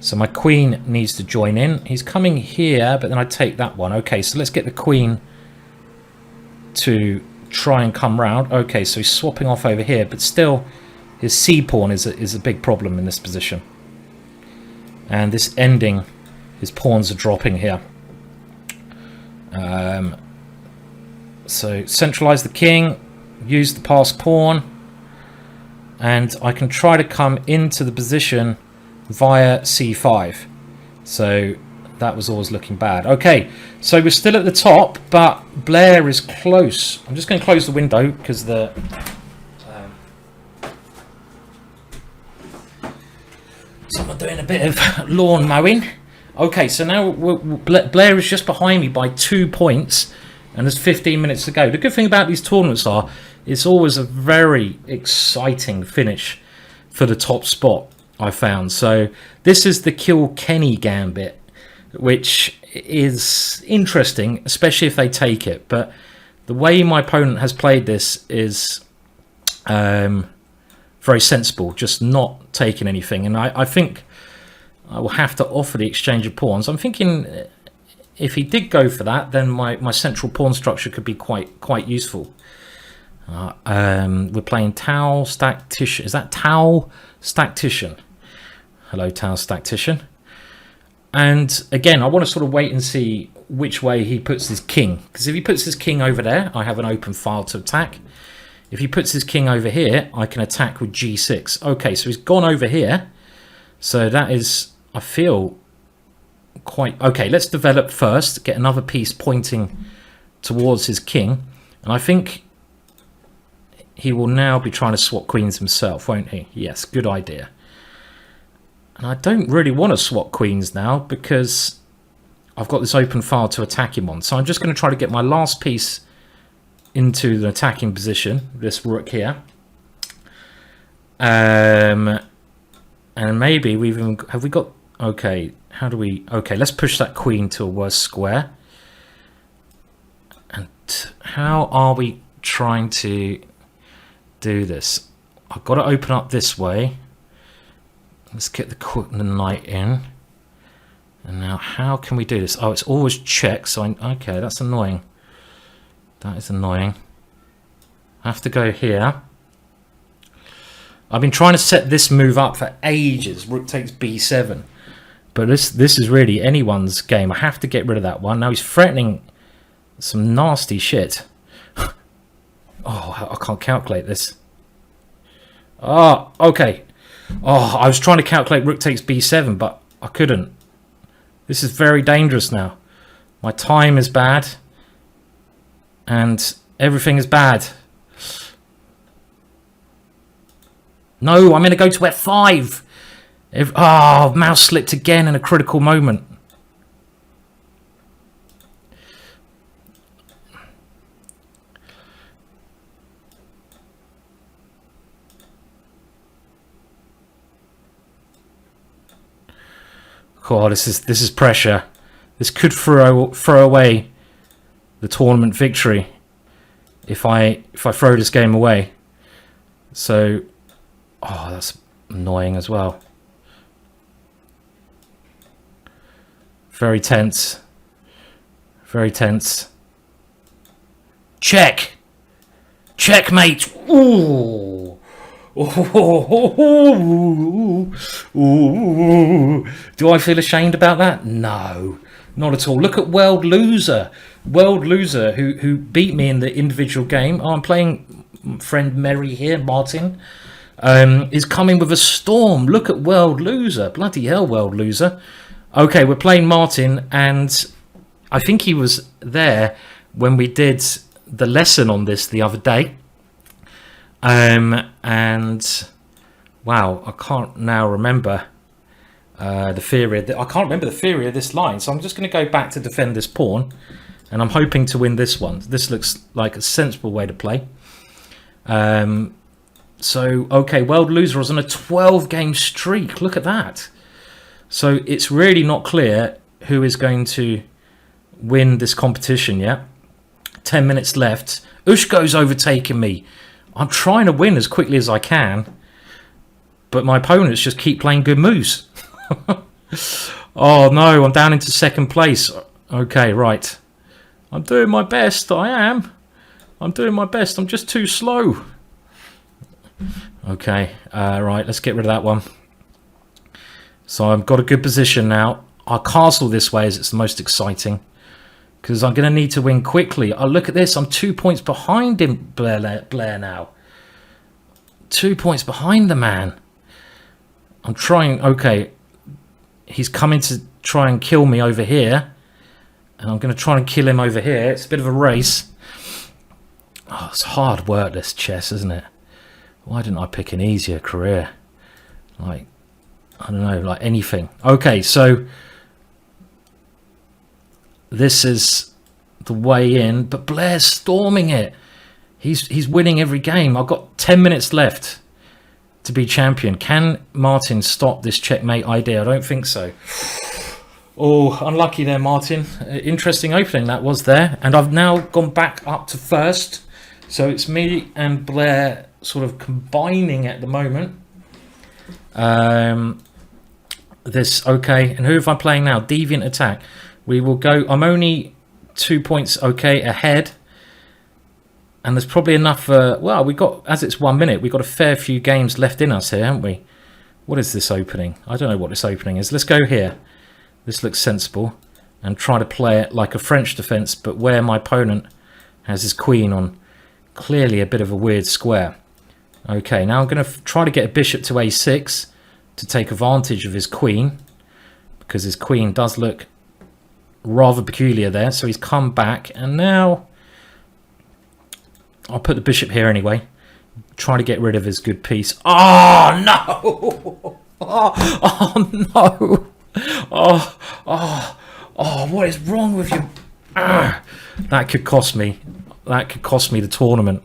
Speaker 2: So my queen needs to join in. He's coming here, but then I take that one. Okay, so let's get the queen to try and come round. Okay, so he's swapping off over here, but still his c-pawn is a big problem in this position. And this ending, his pawns are dropping here. So centralize the king, use the passed pawn, and I can try to come into the position via c5. So that was always looking bad. Okay, so we're still at the top, but Blair is close. I'm just going to close the window because the someone doing a bit of lawn mowing. Okay, so now Blair is just behind me by 2 points, and there's 15 minutes to go. The good thing about these tournaments are it's always a very exciting finish for the top spot, I found. So this is the Kilkenny gambit, which is interesting, especially if they take it. But the way my opponent has played this is very sensible, just not taking anything. And I think I will have to offer the exchange of pawns. I'm thinking if he did go for that, then my central pawn structure could be quite useful. We're playing Tau Stactician. Is that Tau Stactician? Hello, Tau Stactician. And again, I want to sort of wait and see which way he puts his king. Because if he puts his king over there, I have an open file to attack. If he puts his king over here, I can attack with g6. Okay, so he's gone over here. So that is, I feel, quite... Okay, let's develop first. Get another piece pointing towards his king. And I think he will now be trying to swap queens himself, won't he? Yes, good idea. And I don't really want to swap queens now because I've got this open file to attack him on. So I'm just going to try to get my last piece into the attacking position, this rook here. And maybe we've even... Have we got... Okay, how do we... Okay, let's push that queen to a worse square. And how are we trying to do this? I've got to open up this way. Let's get the knight in. And now how can we do this? Oh, it's always check. So okay, that's annoying. That is annoying. I have to go here. I've been trying to set this move up for ages. Rook takes b7. But this is really anyone's game. I have to get rid of that one. Now he's threatening some nasty shit. Oh, I can't calculate this. Oh, okay. Oh, I was trying to calculate rook takes b7, but I couldn't. This is very dangerous now. My time is bad. And everything is bad. No, I'm going to go to f5. Mouse slipped again in a critical moment. Oh, this is pressure. This could throw away the tournament victory if I throw this game away. So, oh, that's annoying as well. Very tense. Very tense. Check. Checkmate. Ooh. Ooh. Do I feel ashamed about that? No, not at all. Look at World Loser. World Loser who beat me in the individual game. Oh, I'm playing friend Mary here, Martin. Is coming with a storm. Look at World Loser. Bloody hell, World Loser. Okay, we're playing Martin, and I think he was there when we did the lesson on this the other day. And wow, I can't now remember the theory. I can't remember the theory of this line, so I'm just going to go back to defend this pawn, and I'm hoping to win this one. This looks like a sensible way to play. So, okay, World Loser was on a 12-game streak. Look at that. So it's really not clear who is going to win this competition yet. 10 minutes left. Ushko's overtaking me. I'm trying to win as quickly as I can, but my opponents just keep playing good moves. Oh no, I'm down into second place. Okay, right. I'm doing my best. I am. I'm doing my best. I'm just too slow. Okay, right, let's get rid of that one. So I've got a good position now. I'll castle this way as it's the most exciting, because I'm going to need to win quickly. Oh, look at this. I'm 2 points behind him, Blair now. 2 points behind the man. I'm trying. Okay, he's coming to try and kill me over here, and I'm going to try and kill him over here. It's a bit of a race. Oh, it's hard work, this chess, isn't it? Why didn't I pick an easier career? Like, I don't know, like anything. Okay, so this is the way in, but Blair's storming it. He's winning every game. I've got 10 minutes left to be champion. Can Martin stop this checkmate idea? I don't think so. Oh, unlucky there, Martin. Interesting opening that was there. And I've now gone back up to first. So it's me and Blair sort of combining at the moment. Okay, and who am I playing now? Deviant Attack. We will go. I'm only 2 points ahead, and there's probably enough. Well, we got, as it's 1 minute, we've got a fair few games left in us here, haven't we? What is this opening? I don't know what this opening is. Let's go here. This looks sensible, and try to play it like a French defence, but where my opponent has his queen on clearly a bit of a weird square. Okay, now I'm going to try to get a bishop to a6 to take advantage of his queen, because his queen does look rather peculiar there. So he's come back, and now I'll put the bishop here anyway, try to get rid of his good piece. Oh no! Oh no! Oh, what is wrong with you? That could cost me. That could cost me the tournament.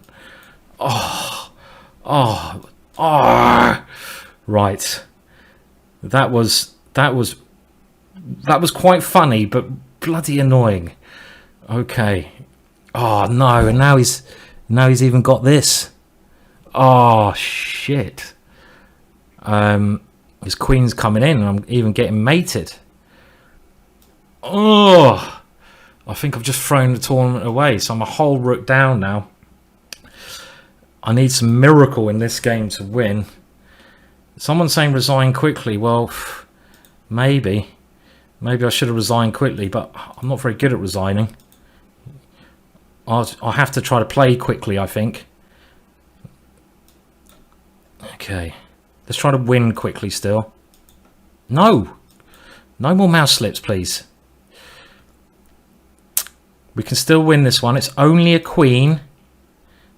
Speaker 2: Right. That was quite funny, but bloody annoying. Okay. Oh no, and now he's even got this. Oh shit. His queen's coming in, and I'm even getting mated. Oh, I think I've just thrown the tournament away. So I'm a whole rook down now. I need some miracle in this game to win. Someone's saying resign quickly. Well, maybe I should have resigned quickly, but I'm not very good at resigning. I'll have to try to play quickly, I think. Okay, let's try to win quickly still. No more mouse slips, please. We can still win this one. It's only a queen.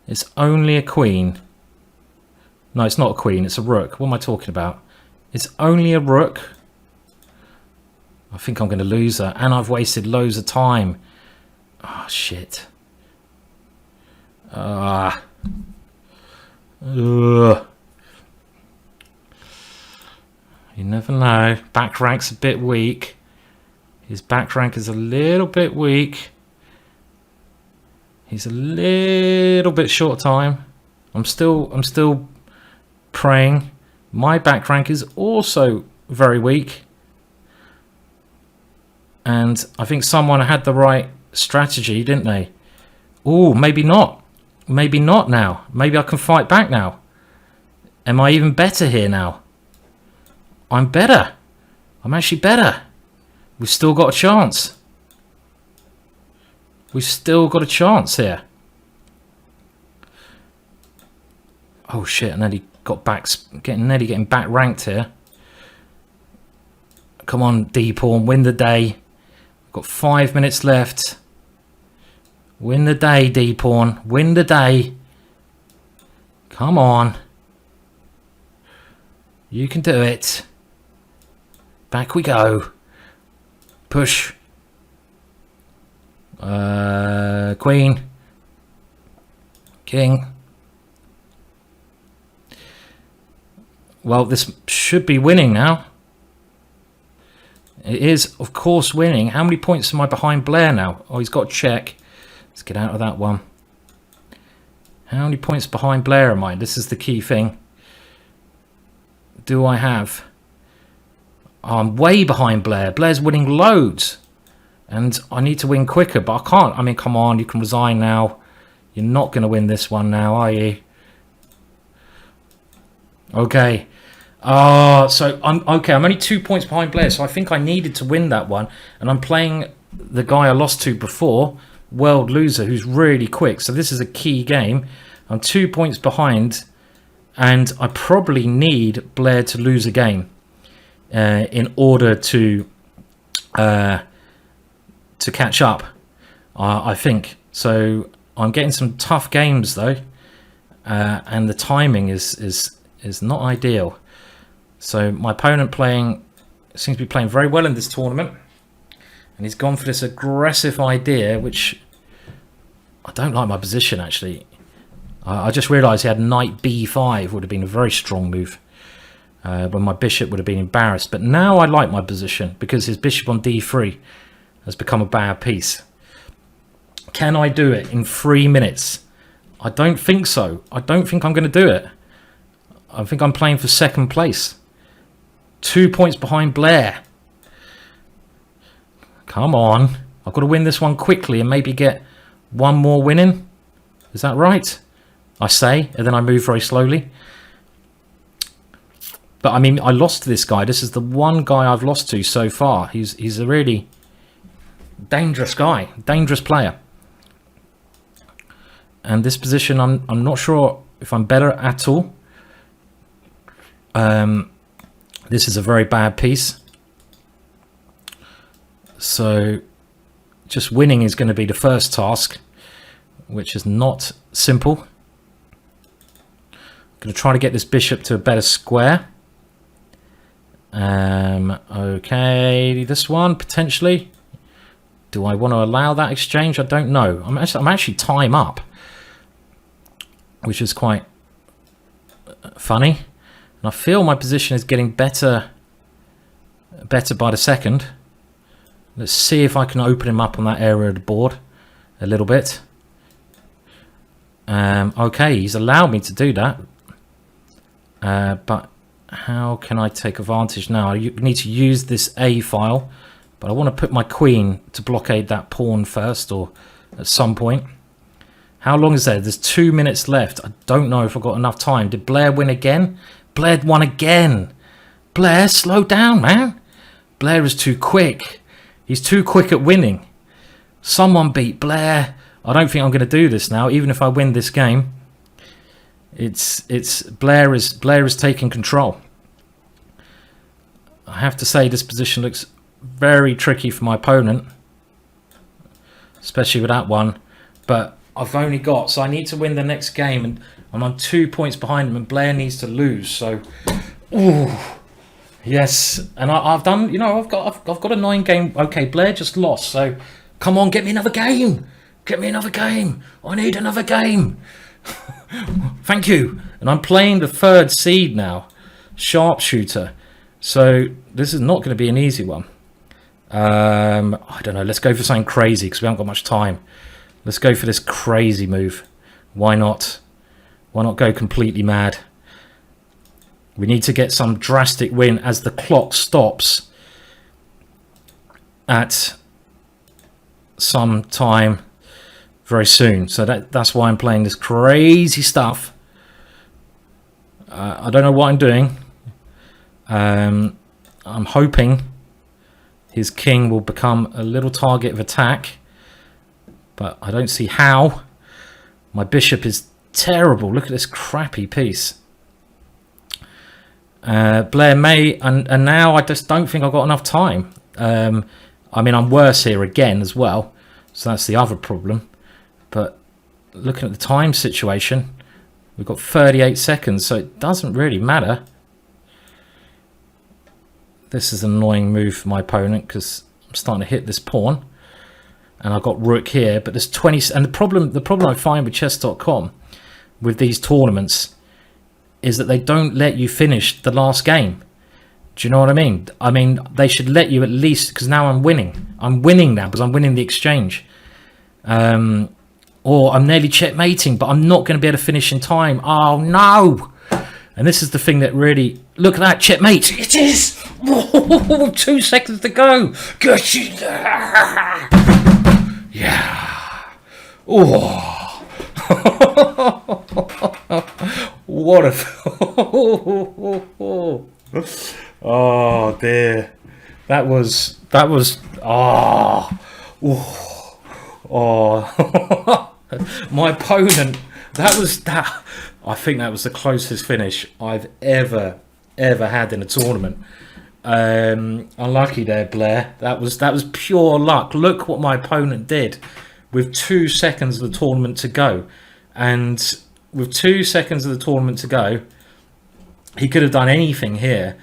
Speaker 2: It's only a queen. No, it's not a queen. It's a rook. What am I talking about? It's only a rook. I think I'm going to lose that. And I've wasted loads of time. Oh, shit. You never know. Back rank's a bit weak. His back rank is a little bit weak. He's a little bit short time. I'm still praying. My back rank is also very weak. And I think someone had the right strategy, didn't they? Oh, maybe not. Maybe not now. Maybe I can fight back now. Am I even better here now? I'm better. I'm actually better. We've still got a chance. We've still got a chance here. Oh shit, and then he got back, nearly getting back ranked here. Come on, D-Pawn, win the day. Got 5 minutes left. Win the day, D-Pawn. Win the day. Come on. You can do it. Back we go. Push. Queen. King. Well, this should be winning now. It is, of course, winning. How many points am I behind Blair now? Oh, he's got a check. Let's get out of that one. How many points behind Blair am I? This is the key thing. Do I have... Oh, I'm way behind Blair. Blair's winning loads. And I need to win quicker, but I can't. I mean, come on, you can resign now. You're not going to win this one now, are you? Okay. So I'm okay. I'm only 2 points behind Blair, so I think I needed to win that one. And I'm playing the guy I lost to before, World Loser, who's really quick. So this is a key game. I'm 2 points behind, and I probably need Blair to lose a game in order to catch up. I think so. I'm getting some tough games though, and the timing is not ideal. So my opponent seems to be playing very well in this tournament, and he's gone for this aggressive idea, which I don't like my position actually. I just realised he had knight b5 would have been a very strong move, when my bishop would have been embarrassed. But now I like my position because his bishop on d3 has become a bad piece. Can I do it in 3 minutes? I don't think so. I don't think I'm going to do it. I think I'm playing for second place. 2 points behind Blair. Come on. I've got to win this one quickly and maybe get one more winning. Is that right? I say, and then I move very slowly. But I mean, I lost to this guy. This is the one guy I've lost to so far. He's a really dangerous guy, dangerous player. And this position, I'm not sure if I'm better at all. This is a very bad piece. So just winning is going to be the first task, which is not simple. I'm going to try to get this bishop to a better square. Okay, this one potentially. Do I want to allow that exchange? I don't know. I'm actually time up, which is quite funny. And I feel my position is getting better by the second. Let's see if I can open him up on that area of the board a little bit. Okay, he's allowed me to do that. But how can I take advantage now? You need to use this A file, but I want to put my queen to blockade that pawn first, or at some point. How long is there? There's 2 minutes left. I don't know if I've got enough time. Did Blair win again? Blair won again. Blair, slow down, man. Blair is too quick. He's too quick at winning. Someone beat Blair. I don't think I'm going to do this now, even if I win this game. It's Blair is taking control. I have to say this position looks very tricky for my opponent, especially with that one. But I've only got, so I need to win the next game, and I'm on 2 points behind him, and Blair needs to lose. So, ooh, yes, and I've done. You know, I've got a 9-game. Okay, Blair just lost. So, come on, get me another game. Get me another game. I need another game. Thank you. And I'm playing the 3rd seed now, sharpshooter. So this is not going to be an easy one. I don't know. Let's go for something crazy because we haven't got much time. Let's go for this crazy move. Why not? Why not go completely mad? We need to get some drastic win as the clock stops at some time very soon. So that's why I'm playing this crazy stuff. I don't know what I'm doing. I'm hoping his king will become a little target of attack, but I don't see how. My bishop is terrible. Look at this crappy piece. Blair may, and now I just don't think I've got enough time. I mean, I'm worse here again as well, so that's the other problem. But looking at the time situation, we've got 38 seconds, so it doesn't really matter. This is an annoying move for my opponent because I'm starting to hit this pawn, and I've got rook here. But there's 20, and the problem I find with chess.com with these tournaments is that they don't let you finish the last game. Do you know what I mean? I mean, they should let you at least, because now I'm winning. I'm winning now because I'm winning the exchange. Or I'm nearly checkmating, but I'm not going to be able to finish in time. Oh, no. And this is the thing that really... Look at that, checkmate. It is. 2 seconds to go. Yeah. Oh. What a... Oh, dear. That was... Oh. Oh. My opponent... That. I think that was the closest finish I've ever had in a tournament. Unlucky there, Blair. That was pure luck. Look what my opponent did with 2 seconds of the tournament to go, and with 2 seconds of the tournament to go, he could have done anything here.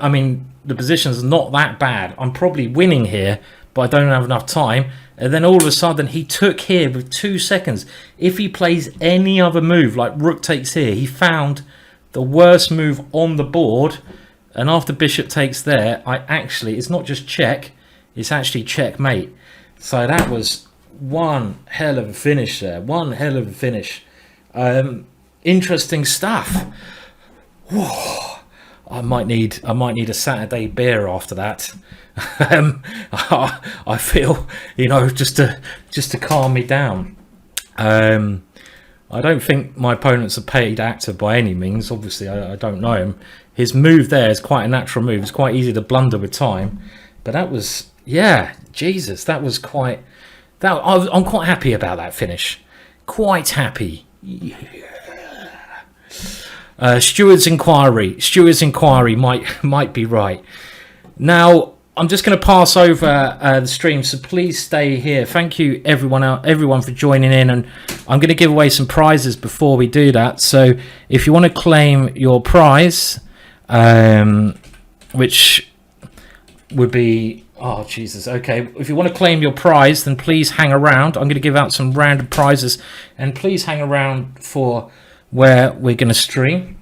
Speaker 2: I mean, the position's not that bad. I'm probably winning here, but I don't have enough time. And then all of a sudden, he took here with 2 seconds. If he plays any other move, like rook takes here, he found the worst move on the board. And after bishop takes there, it's not just check, it's actually checkmate. So that was one hell of a finish there. One hell of a finish. Interesting stuff. Whoa. I might need a Saturday beer after that. I feel, just to calm me down. I don't think my opponent's a paid actor by any means. Obviously, I don't know him. His move there is quite a natural move. It's quite easy to blunder with time. But that was, Jesus, that was quite... I'm quite happy about that finish. Quite happy. Yeah. Steward's inquiry might be right. Now, I'm just going to pass over the stream, so please stay here. Thank you everyone for joining in, and I'm going to give away some prizes before we do that. So if you want to claim your prize, which would be... Oh, Jesus. Okay. If you want to claim your prize, then please hang around. I'm going to give out some random prizes, and please hang around for where we're going to stream.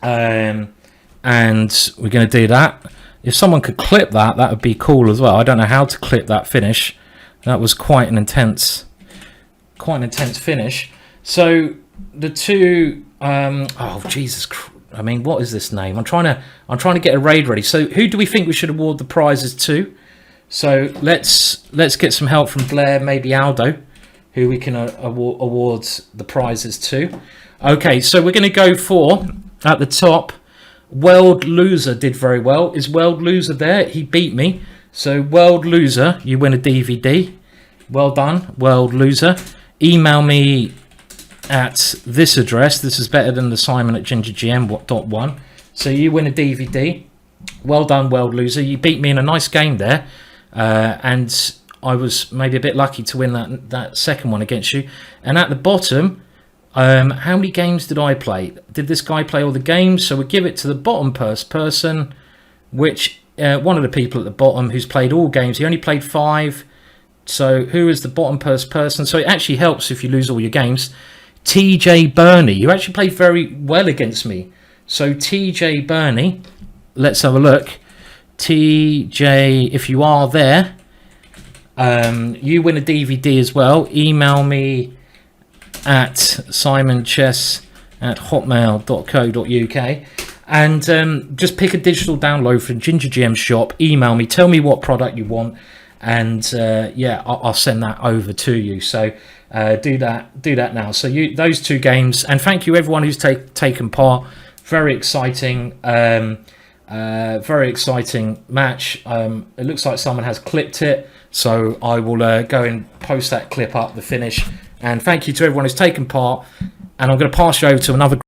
Speaker 2: And we're going to do that. If someone could clip that would be cool as well. I don't know how to clip that finish. That was quite an intense finish. So the two... oh, Jesus. I mean, what is this name? I'm trying to get a raid ready. So who do we think we should award the prizes to? So let's get some help from Blair, maybe Aldo, who we can award the prizes to. Okay, so we're going to go for, at the top, World Loser did very well. Is World Loser there? He beat me. So World Loser, you win a DVD. Well done, World Loser. Email me at this address. This is better than the Simon at GingerGM.1. So you win a DVD. Well done, World Loser. You beat me in a nice game there. And I was maybe a bit lucky to win that second one against you. And at the bottom, how many games did I play? Did this guy play all the games? So we give it to the bottom person, which one of the people at the bottom who's played all games. He only played 5. So who is the bottom person? So it actually helps if you lose all your games. TJ Burney, you actually played very well against me. So TJ Burney, let's have a look. TJ, if you are there, you win a DVD as well. Email me at simonchess@hotmail.co.uk and just pick a digital download from GingerGM shop. Email me, tell me what product you want, and I'll send that over to you. So do that now. So those 2 games, and thank you everyone who's taken part. Very exciting. Very exciting match. It looks like someone has clipped it, so I will go and post that clip up, the finish. And thank you to everyone who's taken part, and I'm going to pass you over to another